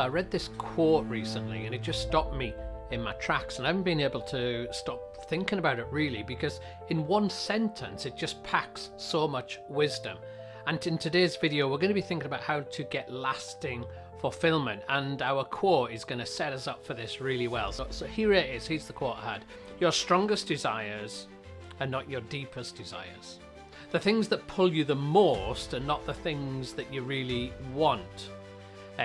So I read this quote recently and it just stopped me in my tracks, and I haven't been able to stop thinking about it really, because in one sentence it just packs so much wisdom. And in today's video we're going to be thinking about how to get lasting fulfillment, and our quote is going to set us up for this really well. So here it is. Here's the quote I had: your strongest desires are not your deepest desires. The things that pull you the most are not the things that you really want.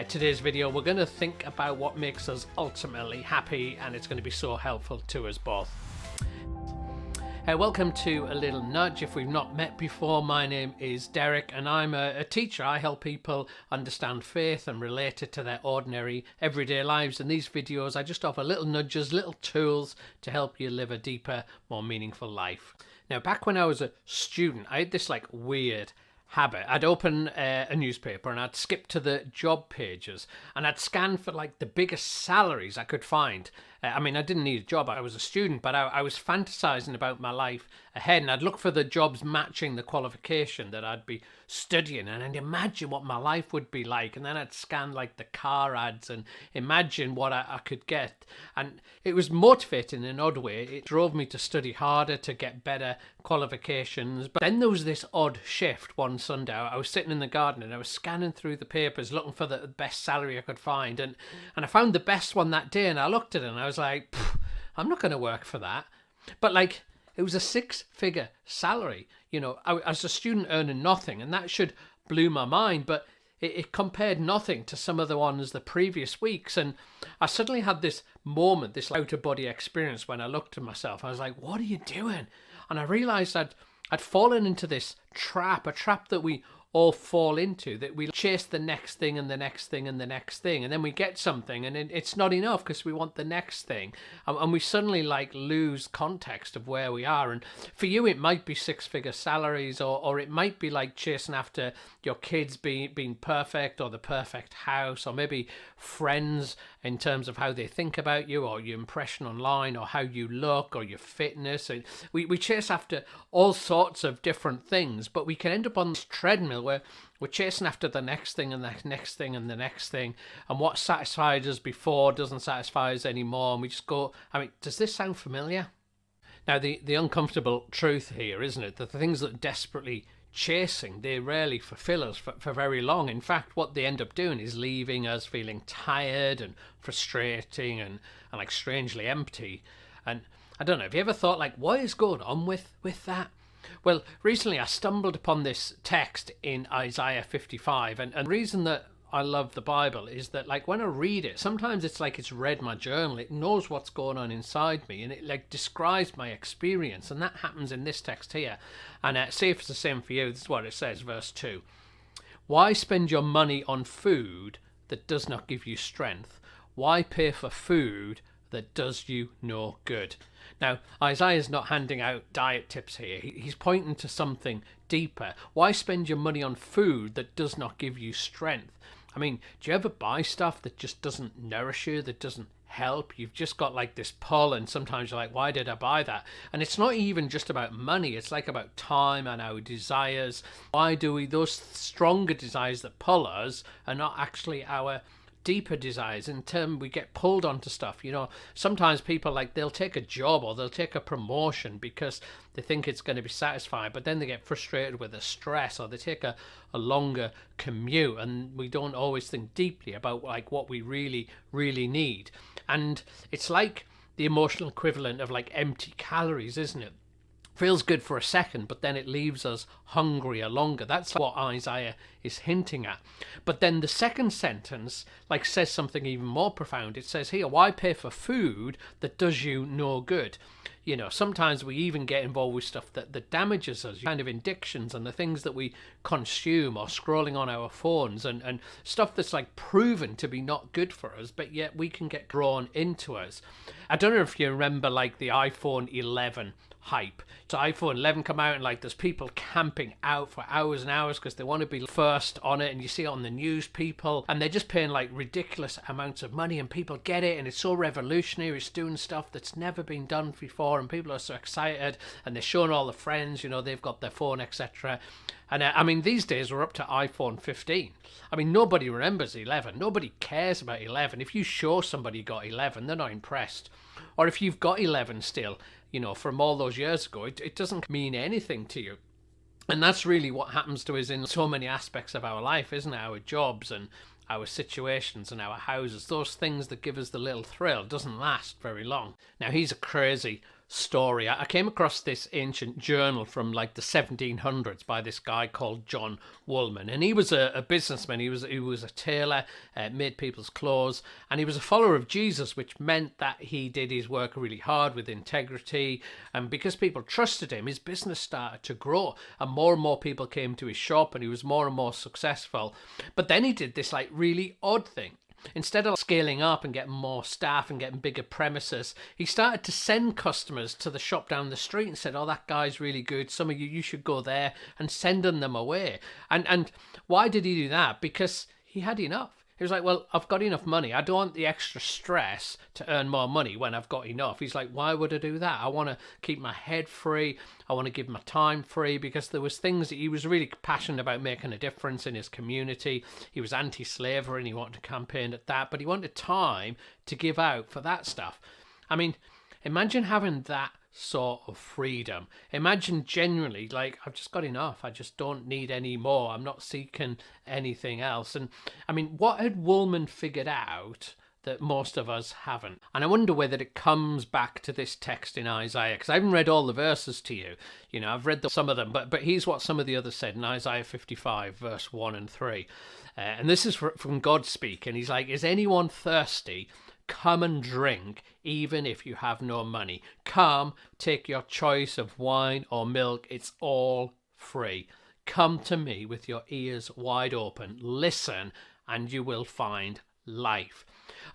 Today's video we're going to think about what makes us ultimately happy, and it's going to be so helpful to us both. Welcome to A Little Nudge. If we've not met before, my name is Derek and I'm a teacher. I help people understand faith and relate it to their ordinary everyday lives. In these videos I just offer little nudges, little tools to help you live a deeper, more meaningful life. Now, back when I was a student, I had this weird habit. I'd open a newspaper and I'd skip to the job pages and I'd scan for the biggest salaries I could find. I mean, I didn't need a job. I was a student, but I was fantasizing about my life ahead, and I'd look for the jobs matching the qualification that I'd be studying, and I'd imagine what my life would be like, and then I'd scan the car ads and imagine what I could get. And it was motivating in an odd way. It drove me to study harder, to get better qualifications. But then there was this odd shift one Sunday. I was sitting in the garden and I was scanning through the papers looking for the best salary I could find, and I found the best one that day, and I looked at it and I was like, I'm not going to work for that. But it was a six-figure salary. You know, as a student earning nothing, and that should blew my mind, but it compared nothing to some of the ones the previous weeks. And I suddenly had this moment, this out-of-body experience when I looked at myself. I was like, what are you doing? And I realized I'd fallen into this trap, a trap that we all fall into, that we chase the next thing and the next thing and the next thing, and then we get something and it's not enough because we want the next thing, and we suddenly lose context of where we are. And for you it might be six-figure salaries, or it might be chasing after your kids being perfect, or the perfect house, or maybe friends in terms of how they think about you, or your impression online, or how you look, or your fitness. And we chase after all sorts of different things, but we can end up on this treadmill where we're chasing after the next thing and the next thing and the next thing, and what satisfied us before doesn't satisfy us anymore, and we just go, I mean, does this sound familiar? Now, the uncomfortable truth here, isn't it, that the things that desperately chasing, they rarely fulfill us for very long. In fact, what they end up doing is leaving us feeling tired and frustrating and strangely empty. And I don't know, have you ever thought what is going on with that? Well, recently I stumbled upon this text in Isaiah 55, and the reason that I love the Bible is that when I read it, sometimes it's it's read my journal. It knows what's going on inside me, and it describes my experience, and that happens in this text here. And see if it's the same for you. This is what it says, verse 2. Why spend your money on food that does not give you strength? Why pay for food that does you no good? Now, Isaiah's not handing out diet tips here. He's pointing to something deeper. Why spend your money on food that does not give you strength? I mean, do you ever buy stuff that just doesn't nourish you, that doesn't help? You've just got this pull, and sometimes you're why did I buy that? And it's not even just about money. It's about time and our desires. Why do those stronger desires that pull us are not actually our deeper desires? In turn, we get pulled onto stuff. You know, sometimes people they'll take a job or they'll take a promotion because they think it's going to be satisfying, but then they get frustrated with the stress, or they take a longer commute, and we don't always think deeply about what we really need. And it's the emotional equivalent of empty calories, isn't it? Feels good for a second, but then it leaves us hungrier longer. That's what Isaiah is hinting at. But then the second sentence says something even more profound. It says here, why pay for food that does you no good? You know, sometimes we even get involved with stuff that damages us, kind of addictions and the things that we consume, or scrolling on our phones, and stuff that's proven to be not good for us, but yet we can get drawn into us. I don't know if you remember the iPhone 11 hype. So iPhone 11 come out and like there's people camping out for hours and hours because they want to be first on it, and you see it on the news, people, and they're just paying like ridiculous amounts of money, and people get it, and it's so revolutionary, it's doing stuff that's never been done before, and people are so excited, and they're showing all the friends, you know, they've got their phone, etc. And I mean, these days we're up to iPhone 15. I mean, nobody remembers 11. Nobody cares about 11. If you show somebody you got 11, they're not impressed. Or if you've got 11 still, you know, from all those years ago, it doesn't mean anything to you. And that's really what happens to us in so many aspects of our life, isn't it? Our jobs and our situations and our houses, those things that give us the little thrill, doesn't last very long. Now, here's a crazy story. I came across this ancient journal from like the 1700s by this guy called John Woolman, and he was a businessman. He was a tailor, made people's clothes, and he was a follower of Jesus, which meant that he did his work really hard with integrity, and because people trusted him, his business started to grow, and more people came to his shop, and he was more and more successful. But then he did this like really odd thing. Instead of scaling up and getting more staff and getting bigger premises, he started to send customers to the shop down the street and said, oh, that guy's really good. Some of you should go there, and sending them away. And why did he do that? Because he had enough. He was like, well, I've got enough money. I don't want the extra stress to earn more money when I've got enough. He's like, why would I do that? I want to keep my head free. I want to give my time free, because there was things that he was really passionate about making a difference in his community. He was anti-slavery and he wanted to campaign at that, but he wanted time to give out for that stuff. I mean, imagine having that sort of freedom. Imagine genuinely like, I've just got enough. I just don't need any more. I'm not seeking anything else. And I mean, what had Woolman figured out that most of us haven't? And I wonder whether it comes back to this text in Isaiah, because I haven't read all the verses to you. You know, I've read some of them, but here's what some of the others said in Isaiah 55, verse 1 and 3. And this is from God speaking. He's like, is anyone thirsty? Come and drink, even if you have no money. Come, take your choice of wine or milk. It's all free. Come to me with your ears wide open. Listen, and you will find life.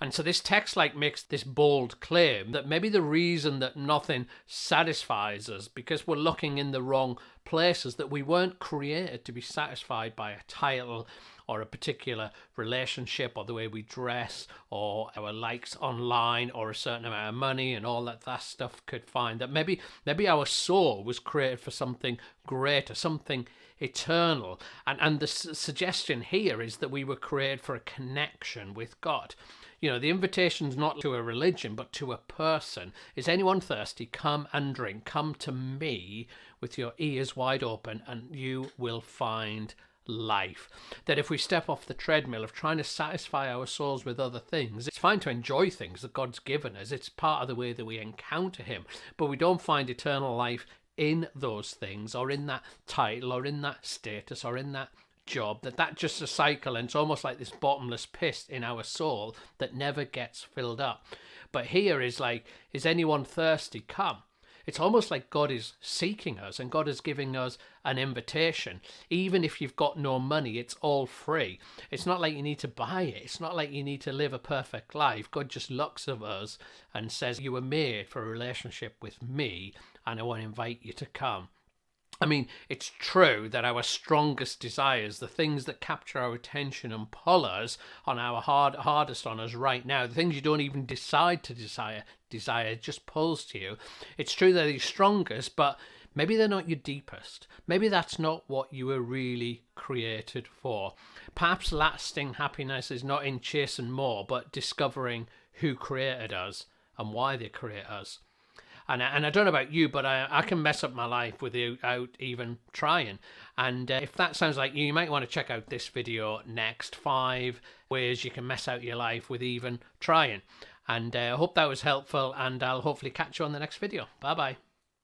And so this text like makes this bold claim that maybe the reason that nothing satisfies us because we're looking in the wrong places, that we weren't created to be satisfied by a title or a particular relationship or the way we dress or our likes online or a certain amount of money and all that stuff could find. That maybe our soul was created for something greater, something eternal. And the suggestion here is that we were created for a connection with God. You know, the invitation's not to a religion, but to a person. Is anyone thirsty? Come and drink. Come to me with your ears wide open, and you will find life. That if we step off the treadmill of trying to satisfy our souls with other things, it's fine to enjoy things that God's given us. It's part of the way that we encounter him, but we don't find eternal life in those things or in that title or in that status or in that job. That's just a cycle, and it's almost like this bottomless pit in our soul that never gets filled up. But here is like, is anyone thirsty? Come. It's almost like God is seeking us, and God is giving us an invitation. Even if you've got no money, it's all free. It's not like you need to buy it. It's not like you need to live a perfect life. God just looks at us and says, you were made for a relationship with me, and I want to invite you to come. I mean, it's true that our strongest desires, the things that capture our attention and pull us on our hardest on us right now, the things you don't even decide to desire just pulls to you. It's true they're the strongest, but maybe they're not your deepest. Maybe that's not what you were really created for. Perhaps lasting happiness is not in chasing more, but discovering who created us and why they create us. And I don't know about you, but I can mess up my life without even trying. And if that sounds like you might want to check out this video next. 5 ways you can mess out your life with even trying. And I hope that was helpful, and I'll hopefully catch you on the next video. Bye-bye.